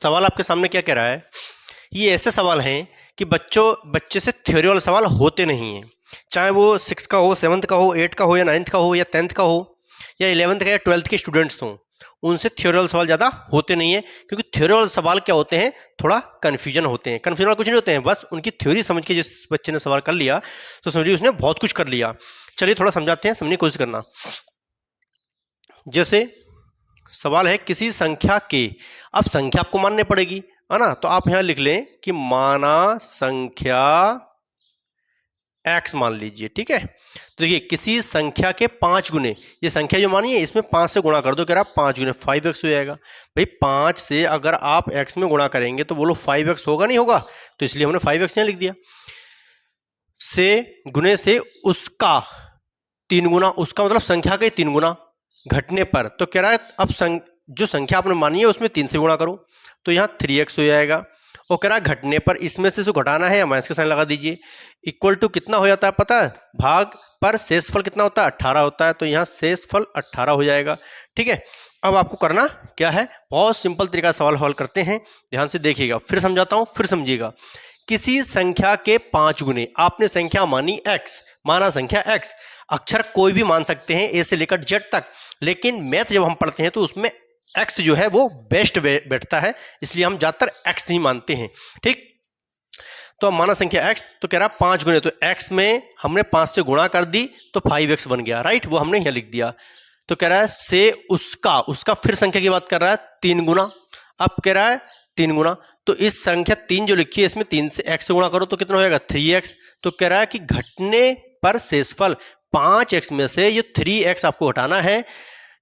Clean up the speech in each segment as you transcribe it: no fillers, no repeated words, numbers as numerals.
सवाल आपके सामने क्या कह रहा है, ये ऐसे सवाल हैं कि बच्चे से थ्योरी वाले सवाल होते नहीं हैं, चाहे वो 6 का हो, 7th का हो, 8 का हो, या 9th का हो, या 10th का हो, या 11th का या 12th के स्टूडेंट्स हों, उनसे थ्योरी वाले सवाल ज़्यादा होते नहीं है, क्योंकि थ्योरी वाले सवाल क्या होते हैं, थोड़ा कन्फ्यूजन होते हैं। कन्फ्यूजन वाले कुछ नहीं होते हैं, बस उनकी थ्योरी समझ के जिस बच्चे ने सवाल कर लिया तो समझिए उसने बहुत कुछ कर लिया। चलिए थोड़ा समझाते हैं, समझने की कोशिश करना। जैसे सवाल है किसी संख्या के, अब संख्या आपको माननी पड़ेगी, है ना, तो आप यहां लिख लें कि माना संख्या x मान लीजिए, ठीक है। तो देखिए किसी संख्या के 5 गुने, ये संख्या जो मानी है इसमें 5 से गुणा कर दो, कह रहा 5 गुने 5x हो जाएगा। भाई 5 से अगर आप x में गुणा करेंगे तो बोलो 5x होगा नहीं होगा, तो इसलिए हमने 5x यहाँ लिख दिया। से गुने से उसका 3 गुना, उसका मतलब संख्या के 3 गुना घटने पर, तो कह रहा है अब जो संख्या आपने मानी है उसमें 3 से गुणा करो, तो यहाँ 3x हो जाएगा। और कह रहा है घटने पर इसमें से जो घटाना है माइनस का साइन लगा दीजिए, इक्वल टू कितना हो जाता है पता है, भाग पर शेषफल कितना होता है 18 होता है, तो यहाँ शेषफल 18 हो जाएगा। ठीक है, अब आपको करना क्या है, बहुत सिंपल तरीका सवाल हल करते हैं, ध्यान से देखिएगा, फिर समझाता हूँ फिर समझिएगा। किसी संख्या के 5 गुने, आपने संख्या मानी x, माना संख्या x, अक्षर कोई भी मान सकते हैं ए से लेकर जेड तक, लेकिन मैथ जब हम पढ़ते हैं तो उसमें x जो है वो बेस्ट बैठता है, इसलिए हम ज़्यादातर x ही मानते हैं। ठीक, तो अब माना संख्या x, तो कह रहा है 5 गुने, तो x में हमने 5 से गुणा कर दी तो 5x बन गया, राइट, वो हमने यहाँ लिख दिया। तो कह रहा है से उसका फिर संख्या की बात कर रहा है 3 गुना, अब कह रहा है 3 गुना, तो इस संख्या 3 जो लिखी है इसमें 3 से x से गुणा करो तो कितना हो जाएगा 3x। तो कह रहा है कि घटने पर शेषफल 5x में से ये 3x आपको घटाना है,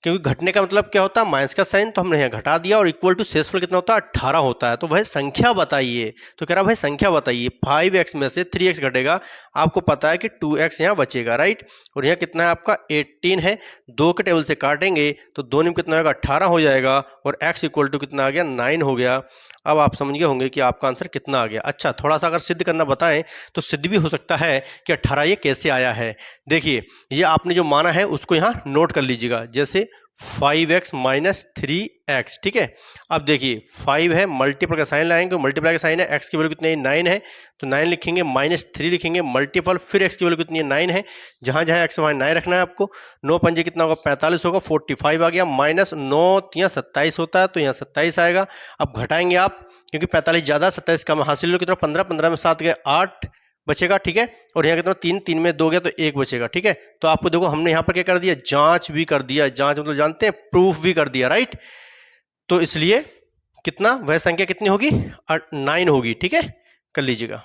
क्योंकि घटने का मतलब क्या होता है माइनस का साइन, तो हमने यहाँ घटा दिया, और इक्वल टू शेषफल कितना होता है 18 होता है। तो भाई संख्या बताइए, तो कह रहा भाई संख्या बताइए, 5x में से 3x घटेगा, आपको पता है कि 2x यहाँ बचेगा, राइट, और यहाँ कितना है आपका 18 है, 2 के टेबल से काटेंगे तो 2 में कितना होगा 18 हो जाएगा, और x इक्वल टू कितना आ गया 9 हो गया। अब आप समझ गए होंगे कि आपका आंसर कितना आ गया। अच्छा, थोड़ा सा अगर सिद्ध करना बताएं तो सिद्ध भी हो सकता है कि 18 ये कैसे आया है। देखिए ये आपने जो माना है उसको यहाँ नोट कर लीजिएगा, जैसे 5x माइनस 3x, ठीक है। अब देखिए 5 है, मल्टीपल का साइन लाएंगे, मल्टीप्लाई का साइन है, x की वैल्यू कितनी है 9 है, तो 9 लिखेंगे, माइनस 3 लिखेंगे, मल्टीपल, फिर x की वैल्यू कितनी है 9 है, जहाँ जहाँ x वहाँ 9 रखना है आपको। 9 पंजे कितना होगा 45 होगा, 45 आ गया, माइनस 9 यहाँ 27 होता है, तो यहाँ 27 आएगा। अब घटाएंगे आप, क्योंकि 45 ज़्यादा 27 कम, हासिल लो कितना 15, 15 में 7 गए 8 बचेगा, ठीक है, और यहाँ कितना 3, 3 में 2 गया तो 1 बचेगा, ठीक है। तो आपको देखो हमने यहाँ पर क्या कर दिया, जांच भी कर दिया, जांच मतलब जानते हैं प्रूफ भी कर दिया, राइट। तो इसलिए कितना, वह संख्या कितनी होगी 9 होगी, ठीक है, कर लीजिएगा।